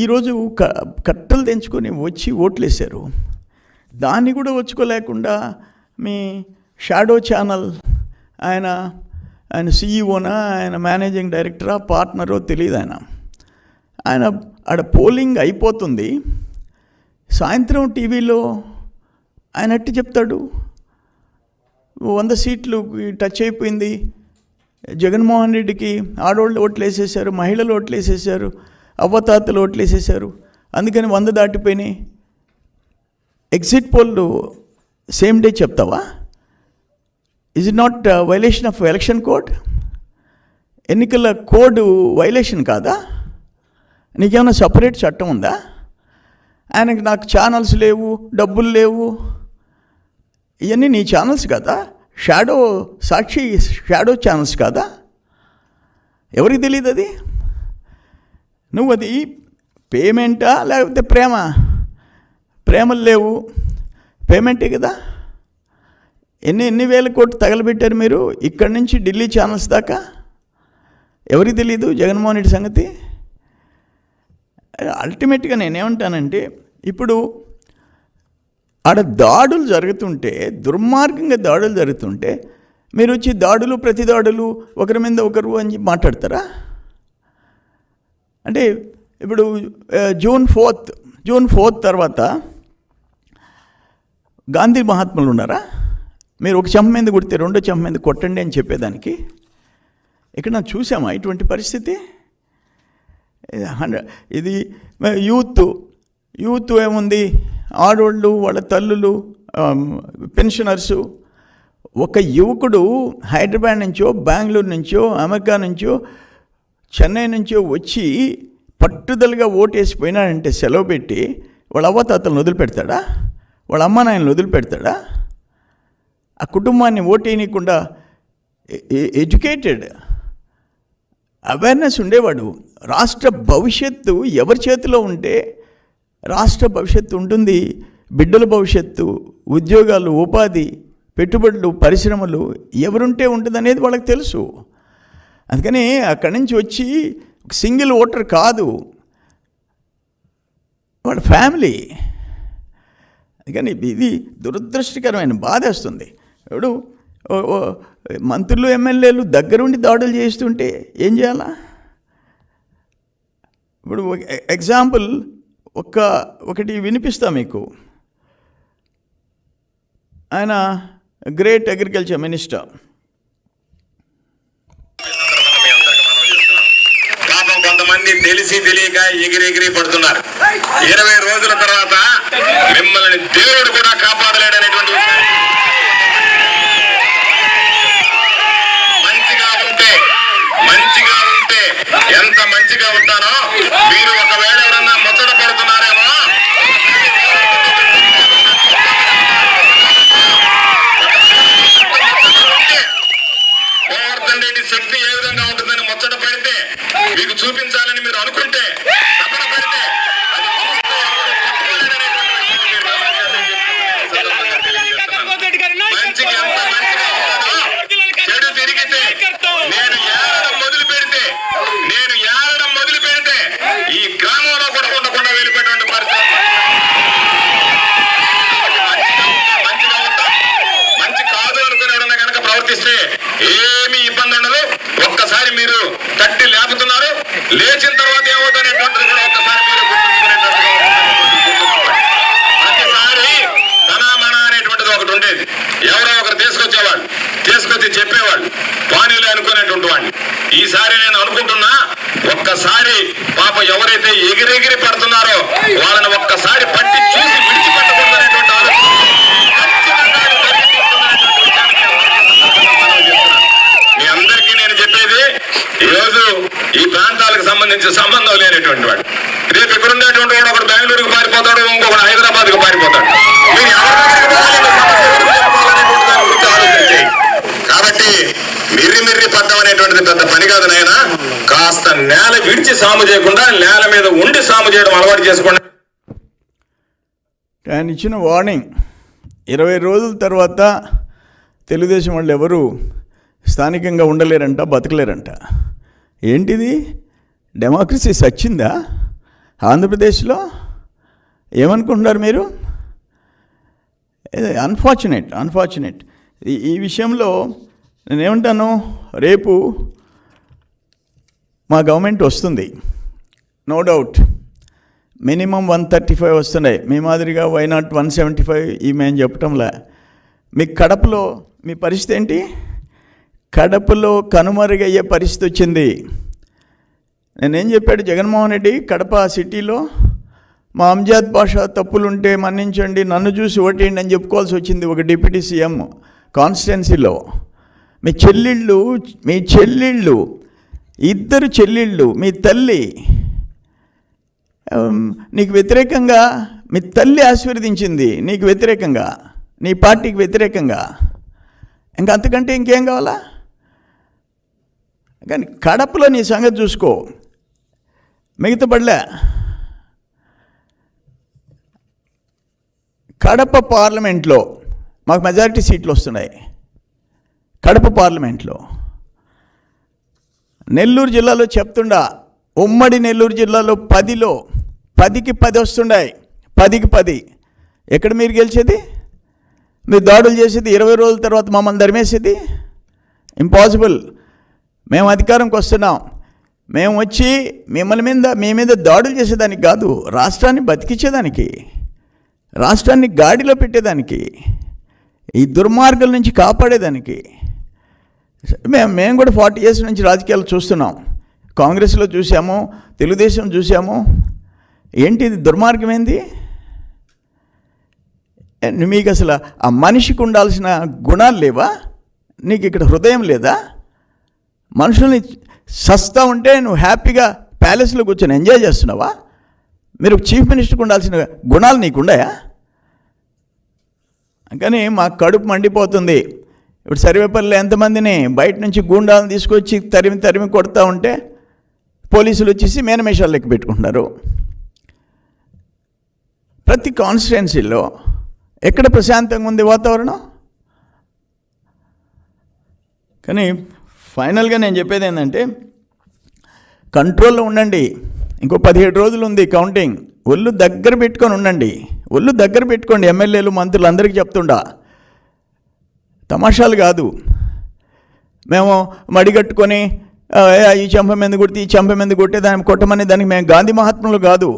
ఈరోజు కట్టలు తెంచుకొని వచ్చి ఓట్లేశారు. దాన్ని కూడా వచ్చుకోలేకుండా మీ షాడో ఛానల్ ఆయన సీఈఓనా, ఆయన మేనేజింగ్ డైరెక్టరా, పార్ట్నరో తెలియదు. ఆయన ఆడ పోలింగ్ అయిపోతుంది, సాయంత్రం టీవీలో ఆయన అట్టి చెప్తాడు 100 సీట్లు టచ్ అయిపోయింది, జగన్మోహన్ రెడ్డికి ఆడవాళ్ళు ఓట్లు వేసేసారు, మహిళలు ఓట్లు వేసేసారు, అవ్వతాతలు ఓట్లు వేసేసారు, అందుకని 100 దాటిపోయినాయి. ఎగ్జిట్ పోల్ సేమ్ డే చెప్తావా? Is it not violation of election code? ఎన్నికల కోడ్ వైలేషన్ కాదా? నీకేమైనా సపరేట్ చట్టం ఉందా? ఆయనకి నాకు ఛానల్స్ లేవు, డబ్బులు లేవు, ఇవన్నీ నీ ఛానల్స్ కదా? సాక్షి షాడో ఛానల్స్ కాదా? ఎవరికి తెలియదు అది? నువ్వు అది పేమెంటా లేకపోతే ప్రేమలు లేవు, పేమెంటే కదా. ఎన్ని వేల కోట్లు తగలబెట్టారు మీరు ఇక్కడి నుంచి ఢిల్లీ ఛానల్స్ దాకా. ఎవరికి తెలీదు జగన్మోహన్ రెడ్డి సంగతి? అల్టిమేట్గా నేనేమంటానంటే, ఇప్పుడు ఆడ దాడులు జరుగుతుంటే, దుర్మార్గంగా దాడులు జరుగుతుంటే మీరు వచ్చి ప్రతి దాడులు ఒకరి మీద ఒకరు అని మాట్లాడతారా? అంటే ఇప్పుడు జూన్ 4 తర్వాత గాంధీ మహాత్ములు ఉన్నారా? మీరు ఒక చెంప మీద కొడితే రెండో చెంప మీద కొట్టండి అని చెప్పేదానికి ఇక్కడ నాకు చూసామా ఇటువంటి పరిస్థితి? ఇది యూత్ ఏముంది, ఆడవాళ్ళు, వాళ్ళ తల్లులు, పెన్షనర్సు. ఒక యువకుడు హైదరాబాద్ నుంచో, బెంగళూరు నుంచో, అమెరికా నుంచో, చెన్నై నుంచో వచ్చి పట్టుదలగా ఓటేసిపోయినాడంటే సెలవు పెట్టి వాళ్ళ అవ్వతాతలను వదిలిపెడతాడా? వాళ్ళ అమ్మ నాయనలు వదిలిపెడతాడా? ఆ కుటుంబాన్ని ఓటేయనీయకుండా ఎడ్యుకేటెడ్ అవేర్నెస్ ఉండేవాడు. రాష్ట్ర భవిష్యత్తు ఎవరి చేతిలో ఉంటే రాష్ట్ర భవిష్యత్తు ఉంటుంది, బిడ్డల భవిష్యత్తు, ఉద్యోగాలు, ఉపాధి, పెట్టుబడులు, పరిశ్రమలు ఎవరుంటే ఉంటుంది అనేది వాళ్ళకి తెలుసు. అందుకని అక్కడి నుంచి వచ్చి సింగిల్ ఓటర్ కాదు, వాళ్ళ ఫ్యామిలీ. అందుకని ఇది దురదృష్టకరమైన బాధేస్తుంది. ఇప్పుడు మంత్రులు, ఎమ్మెల్యేలు దగ్గరుండి దాడులు చేస్తుంటే ఏం చేయాలా? ఇప్పుడు ఎగ్జాంపుల్ ఒకటి వినిపిస్తా మీకు. ఆయన గ్రేట్ అగ్రికల్చర్ మినిస్టర్. కొంతమంది తెలిసి తెలియక ఎగిరెగిరి పడుతున్నారు. 20 రోజుల తర్వాత మిమ్మల్ని దేవుడు కూడా కాపాడలేడనేటువంటి మంచిగా ఉంటే ఎంత మంచిగా ఉంటానో మీరు ఒకవేళ ఎవరన్నా ముచ్చట పడుతున్నారేమో, గోవర్ధన్ రెడ్డి శక్తి ఏ విధంగా ఉంటుందని ముచ్చట పడితే మీకు చూపించాలని మీరు అనుకుంటే, తపన పడితే అది మంచిగా ఎంత మంచిగా ఉంటానో, చెడు తిరిగితే నేను ఏడడం మొదలు పెడితే ఈ గ్రామంలో కూడా ఉండకుండా వెళ్ళిపోయినటువంటి పరిస్థితి. మంచిగా ఉంటాం, మంచి కాదు అనుకునే కనుక ప్రవర్తిస్తే ఏమీ ఇబ్బంది ఉండదు. ఒక్కసారి మీరు తట్టి లేపుతున్నారు, లేచిన తర్వాత ఏమవుతానేటువంటిది కూడా ఒక్కసారి మీరు గుర్తుంచుకునేటట్టుగా ప్రతిసారి తనామణ అనేటువంటిది ఒకటి ఉండేది. ఎవరో ఒకరు తీసుకొచ్చి చెప్పేవాళ్ళు, పానీలు అనుకునేటువంటి వాడిని. ఈసారి నేను అనుకుంటున్నా, ఒక్కసారి పాప ఎవరైతే ఎగిరెగిరి పడుతున్నారో వాళ్ళని ఒక్కసారి పట్టి చూసి విడిచిపెట్టకూడదనేటువంటి ఆలోచన మీ అందరికీ నేను చెప్పేది, ఈరోజు ఈ ప్రాంతాలకు సంబంధించిన సంబంధం లేనటువంటి వాడు రేపు ఇక్కడ ఉండేటువంటి వాడు ఒకడు బెంగళూరుకు పారిపోతాడు, ఇంకొకడు హైదరాబాద్కు పారిపోతాడు. మీరు ఆలోచించే కాబట్టి మిర్రి పడ్డం అనేటువంటిది పెద్ద పని కాదు నాయన. కాస్త నేల విడిచి సాము చేయకుండా నేల మీద ఉండి సాము చేయడం అలవాటు చేసుకోండి. ఆయన ఇచ్చిన వార్నింగ్ 20 రోజుల తర్వాత తెలుగుదేశం వాళ్ళు ఎవరు స్థానికంగా ఉండలేరంట, బతకలేరంట. ఏంటిది? డెమోక్రసీ సచ్చిందా? ఆంధ్రప్రదేశ్లో ఏమనుకుంటున్నారు మీరు? అన్ఫార్చునేట్. ఈ విషయంలో నేనేమంటాను, రేపు మా గవర్నమెంట్ వస్తుంది, నో డౌట్. మినిమం 135 వస్తున్నాయి. మీ మాదిరిగా వైనాట్ 175 ఈ మేము చెప్పటంలా. మీ కడపలో మీ పరిస్థితి ఏంటి? కడపలో కనుమరుగయ్యే పరిస్థితి వచ్చింది. నేనేం చెప్పాడు జగన్మోహన్ రెడ్డి, కడప సిటీలో మా అంజాద్ బాషా తప్పులుంటే మన్నించండి, నన్ను చూసి ఓటేయండి అని చెప్పుకోవాల్సి వచ్చింది ఒక డిప్యూటీ సీఎం కాన్స్టిట్యున్సీలో. మీ చెల్లెళ్ళు ఇద్దరు చెల్లెళ్ళు, మీ తల్లి నీకు వ్యతిరేకంగా, మీ తల్లి ఆశీర్వదించింది నీకు వ్యతిరేకంగా, నీ పార్టీకి వ్యతిరేకంగా. ఇంకా అంతకంటే ఇంకేం కావాలా? కానీ కడపలో నీ సంగతి చూసుకో, మిగతా పడలే. కడప పార్లమెంట్లో మాకు మెజారిటీ సీట్లు వస్తున్నాయి. కడప పార్లమెంట్లో నెల్లూరు జిల్లాలో చెప్తుండా, ఉమ్మడి నెల్లూరు జిల్లాలో 10కి 10 వస్తున్నాయి. 10కి 10. ఎక్కడ మీరు గెలిచేది? మీరు దాడులు చేసేది 20 రోజుల తర్వాత మమ్మల్ని ధర్మేసేది ఇంపాసిబుల్. మేము అధికారంకి వస్తున్నాం, మేము వచ్చి మీ మీద దాడులు చేసేదానికి కాదు, రాష్ట్రాన్ని బతికించేదానికి, రాష్ట్రాన్ని గాడిలో పెట్టేదానికి, ఈ దుర్మార్గుల నుంచి కాపాడేదానికి. మేము కూడా 40 years నుంచి రాజకీయాలు చూస్తున్నాం. కాంగ్రెస్లో చూసాము, తెలుగుదేశం చూసాము. ఏంటి ఇది దుర్మార్గం? ఏంది మీకు? అసలు ఆ మనిషికి ఉండాల్సిన గుణాలు లేవా? నీకు ఇక్కడ హృదయం లేదా? మనుషుల్ని సస్తా ఉంటే నువ్వు హ్యాపీగా ప్యాలెస్లో కూర్చొని ఎంజాయ్ చేస్తున్నావా? మీరు చీఫ్ మినిస్టర్కి ఉండాల్సిన గుణాలు నీకున్నాయా? కానీ మాకు కడుపు మండిపోతుంది. ఇప్పుడు సర్వేపల్లిలో ఎంతమందిని బయట నుంచి గూండాలను తీసుకొచ్చి తరిమి కొడతా ఉంటే పోలీసులు వచ్చేసి మేనమేషాలు లెక్క పెట్టుకుంటున్నారు. ప్రతి కాన్స్టిట్యున్సీలో ఎక్కడ ప్రశాంతంగా ఉంది వాతావరణం? కానీ ఫైనల్గా నేను చెప్పేది ఏంటంటే, కంట్రోల్లో ఉండండి. ఇంకో 17 రోజులు ఉంది కౌంటింగ్. ఒళ్ళు దగ్గర పెట్టుకొని ఉండండి, ఒళ్ళు దగ్గర పెట్టుకోండి. ఎమ్మెల్యేలు మంత్రులు అందరికీ చెప్తుండా, తమాషాలు కాదు. మేము మడిగట్టుకొని ఈ చెంప మీద కొడితే ఈ చెంప మీద కొట్టే దాన్ని కొట్టమని దానికి మేము గాంధీ మహాత్ములు కాదు.